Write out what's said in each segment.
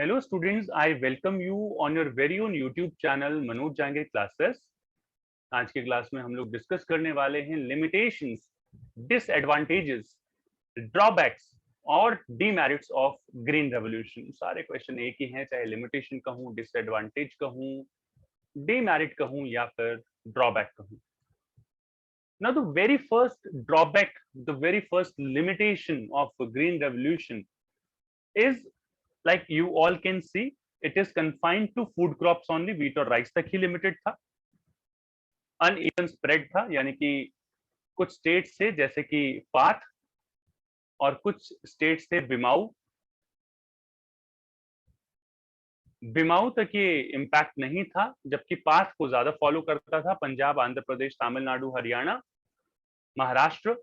Hello students, I welcome you on your very own YouTube channel Manoj जांगे classes. आज के class में हम लोग डिस्कस करने वाले हैं लिमिटेशंस, डिसएडवांटेजेस, ड्रॉबैक्स और डीमेरिट्स ऑफ ग्रीन रेवोल्यूशन। सारे क्वेश्चन एक ही हैं, चाहे लिमिटेशन कहूँ, डिसएडवांटेज कहूँ, डीमेरिट कहूँ या फिर ड्रॉबैक कहूँ। Now the very first drawback, the very first limitation of green revolution is, like you all can see, it is confined to food crops only. wheat और rice तक ही limited था। uneven spread था, यानी कि कुछ states थे जैसे कि पाथ और कुछ स्टेट्स थे बिमाऊ। बिमाऊ तक ये इम्पैक्ट नहीं था, जबकि पाथ को ज्यादा फॉलो करता था Punjab, Andhra Pradesh, Tamil Nadu, Haryana, Maharashtra.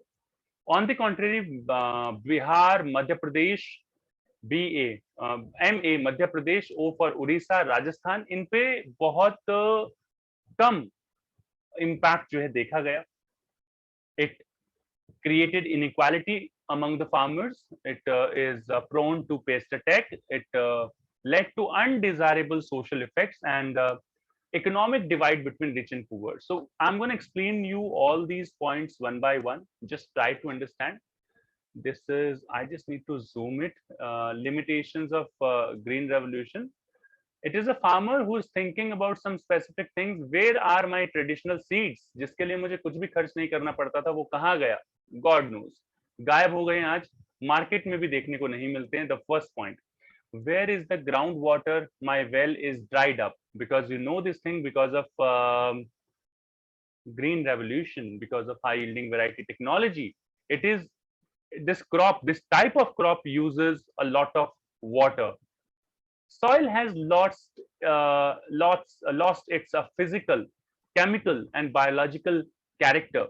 On the contrary Bihar, Madhya Pradesh, BA, MA Madhya Pradesh, O for Orissa, Rajasthan, इन पे बहुत कम इम्पैक्ट जो है देखा गया। It created inequality among the farmers. It is prone to pest attack. It led to undesirable social effects and economic divide between rich and poor. So I'm going to explain you all these points one by one. Just try to understand. This is, I just need to zoom it. Limitations of green revolution. It is a farmer who is thinking about some specific things. Where are my traditional seeds? जिसके लिए मुझे कुछ भी खर्च नहीं करना पड़ता था, वो कहाँ गया? God knows. गायब हो गए हैं आज, मार्केट में भी देखने को नहीं मिलते हैं। The first point. Where is the groundwater? My well is dried up, because you know this thing, because of green revolution, because of high yielding variety technology. It is this crop, this type of crop uses a lot of water. Soil has lost its physical, chemical, and biological character.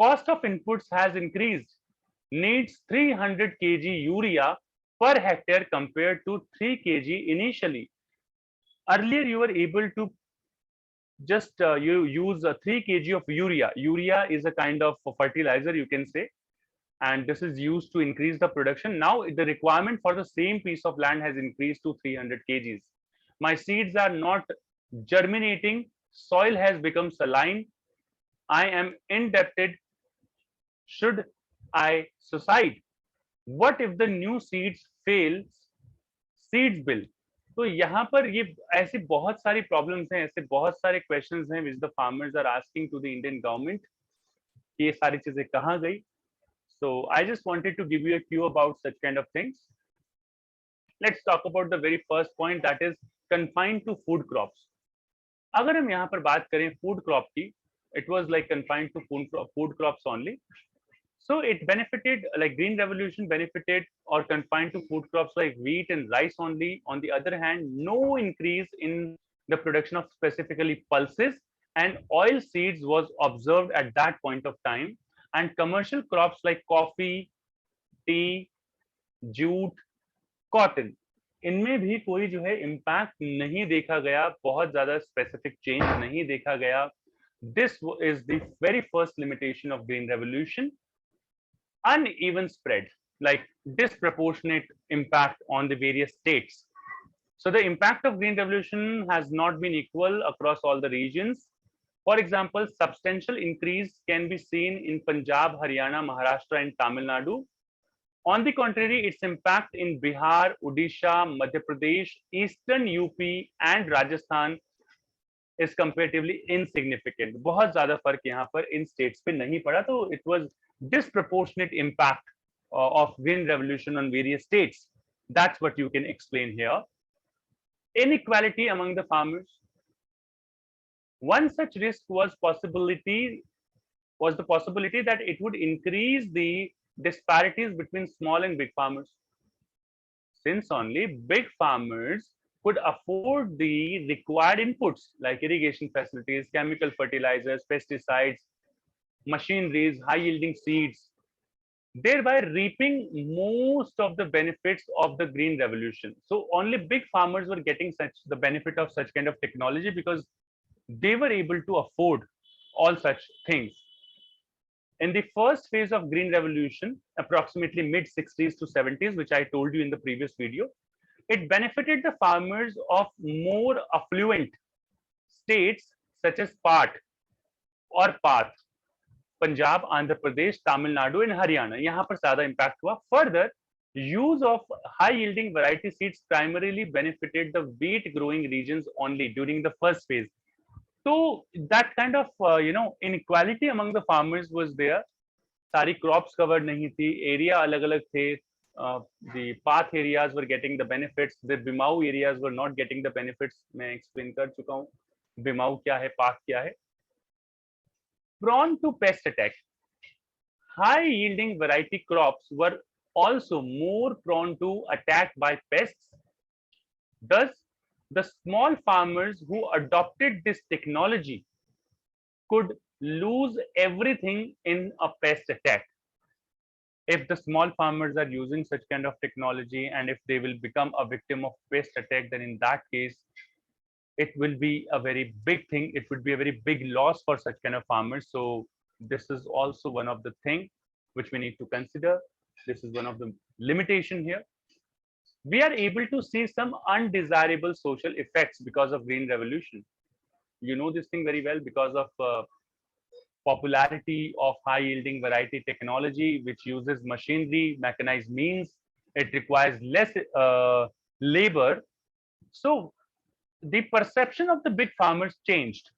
Cost of inputs has increased. Needs 300 kg urea per hectare compared to 3 kg initially. Earlier, you were able to just you use 3 kg of urea. Urea is a kind of fertilizer, you can say, and this is used to increase the production. Now the requirement for the same piece of land has increased to 300 kgs. My seeds are not germinating. Soil has become saline. I am indebted. Should I suicide? What if the new seeds fails? Seeds bill. तो यहाँ पर ये ऐसी बहुत सारी problems हैं, ऐसे बहुत सारे क्वेश्चंस हैं which the farmers are asking to the Indian government. ये सारी चीजें कहाँ गई? So I just wanted to give you a cue about such kind of things. Let's talk about the very first point, that is confined to food crops. अगर हम यहाँ पर बात करें food crop की, it was like confined to food crops only. So it benefited, like green revolution benefited or confined to food crops like wheat and rice only. On the other hand, no increase in the production of specifically pulses and oil seeds was observed at that point of time. And commercial crops like coffee, tea, jute, cotton, इनमें भी कोई जो है impact नहीं देखा गया, बहुत ज्यादा स्पेसिफिक चेंज नहीं देखा गया. This is the very first limitation of green revolution. uneven spread, like disproportionate impact on the various states. So the impact of green revolution has not been equal across all the regions. For example, substantial increase can be seen in Punjab, Haryana, Maharashtra, and Tamil Nadu. On the contrary, its impact in Bihar, Odisha, Madhya Pradesh, Eastern UP, and Rajasthan is comparatively insignificant. बहुत ज्यादा फर्क यहाँ पर इन states पे नहीं पड़ा, तो it was disproportionate impact of green revolution on various states. That's what you can explain here. Inequality among the farmers. One such risk was the possibility that it would increase the disparities between small and big farmers. Since only big farmers could afford the required inputs like irrigation facilities, chemical fertilizers, pesticides, machineries, high yielding seeds, thereby reaping most of the benefits of the green revolution. So only big farmers were getting the benefit of such kind of technology because they were able to afford all such things. In the first phase of green revolution, approximately mid 60s to 70s, which I told you in the previous video, It benefited the farmers of more affluent states such as Path, Punjab, Andhra Pradesh, Tamil Nadu, and Haryana. यहाँ पर ज़्यादा impact हुआ. Further, use of high-yielding variety seeds primarily benefited the wheat-growing regions only during the first phase. So that kind of inequality among the farmers was there. सारी crops covered नहीं थी, area अलग-अलग थे. The path areas were getting the benefits, the Bimau areas were not getting the benefits. मैं explain कर चुका हूँ. Bimau क्या है, path क्या है. Prone to pest attack. High yielding variety crops were also more prone to attack by pests. Thus, the small farmers who adopted this technology could lose everything in a pest attack. If the small farmers are using such kind of technology and if they will become a victim of pest attack, then in that case, it will be a very big thing. It would be a very big loss for such kind of farmers. So this is also one of the thing which we need to consider. This is one of the limitation here. We are able to see some undesirable social effects because of green revolution. You know this thing very well because of popularity of high yielding variety technology, which uses machinery, mechanized means. It requires less labor. So the perception of the big farmers changed.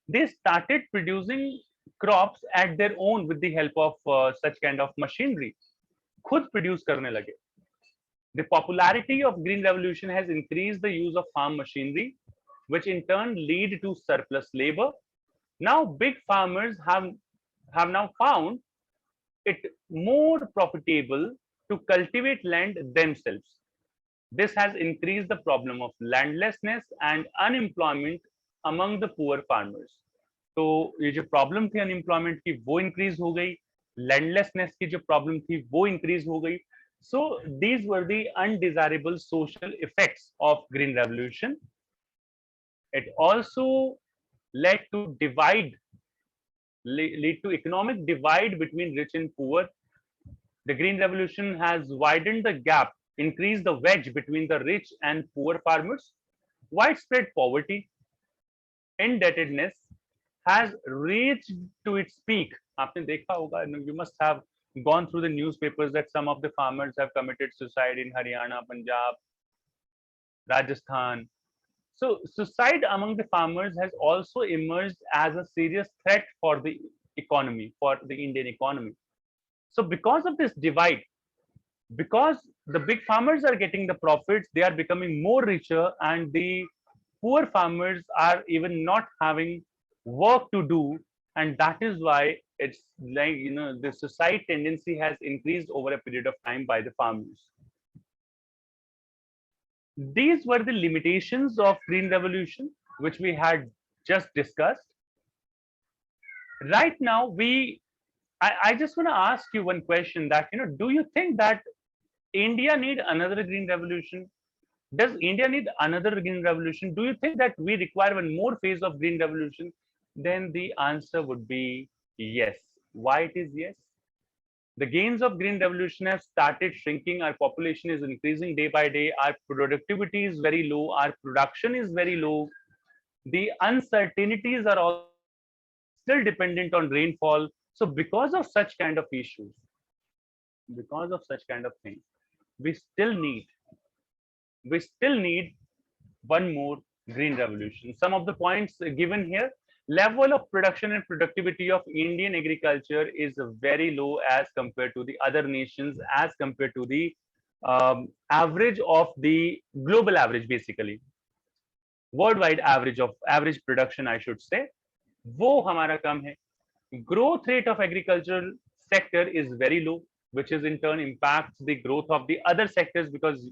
They started producing crops at their own with the help of such kind of machinery. खुद produce करने लगे. The popularity of green revolution has increased the use of farm machinery, which in turn lead to surplus labor. Now big farmers have now found it more profitable to cultivate land themselves. This has increased the problem of landlessness and unemployment among the poor farmers. तो ये जो problem थी unemployment की वो increase हो गई, लैंडलेसनेस की जो प्रॉब्लम थी वो इंक्रीज हो गई. So these were the undesirable social effects of green revolution. It also led to lead to economic divide between rich and poor. The green revolution has widened the gap, increased the wedge between the rich and poor farmers. Widespread poverty, indebtedness has reached to its peak. आपने देखा होगा, you must have gone through the newspapers that some of the farmers have committed suicide in Haryana, Punjab, Rajasthan. So suicide among the farmers has also emerged as a serious threat for the economy, for the Indian economy. So because of this divide, because the big farmers are getting the profits, they are becoming more richer, and the poor farmers are even not having work to do, and that is why it's like the suicide tendency has increased over a period of time by the farmers. These were the limitations of green revolution which we had just discussed. Right now I just want to ask you one question, that do you think that India need another green revolution? Does India need another green revolution? Do you think that we require one more phase of green revolution? Then the answer would be yes. Why it is yes? The gains of green revolution have started shrinking. Our population is increasing day by day. Our productivity is very low. Our production is very low. The uncertainties are all still dependent on rainfall. So because of such kind of issues, because of such kind of things, we still need one more green revolution. Some of the points given here: level of production and productivity of Indian agriculture is very low as compared to the other nations, as compared to the average of the global average, basically worldwide average production, I should say, वो हमारा कम है. Growth rate of agricultural sector is very low, which is in turn impacts the growth of the other sectors, because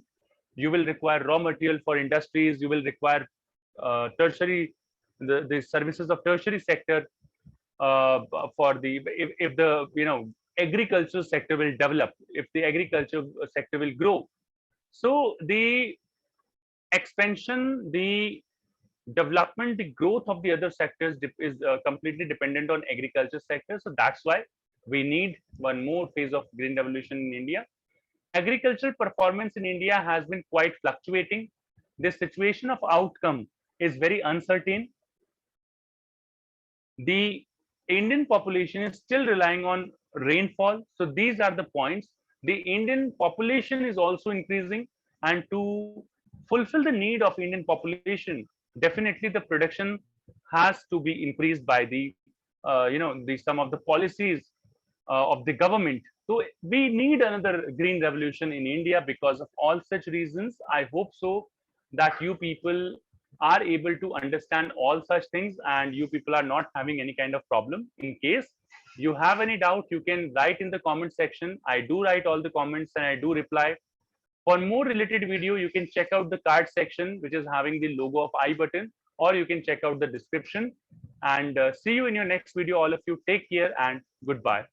you will require raw material for industries, you will require tertiary, the services of tertiary sector for the, if the agricultural sector will develop, if the agriculture sector will grow. So the expansion, the development, the growth of the other sectors is completely dependent on agriculture sector. So that's why we need one more phase of green revolution in India. agricultural performance in India has been quite fluctuating. The situation of outcome is very uncertain. The Indian population is still relying on rainfall. So these are the points. The Indian population is also increasing, and to fulfill the need of Indian population, definitely the production has to be increased by the some of the policies of the government. So we need another green revolution in India because of all such reasons. I hope so that you people are able to understand all such things and you people are not having any kind of problem. In case you have any doubt, you can write in the comment section. I do write all the comments and I do reply. For more related video, you can check out the card section, which is having the logo of I button, or you can check out the description. And see you in your next video. All of you, take care and goodbye.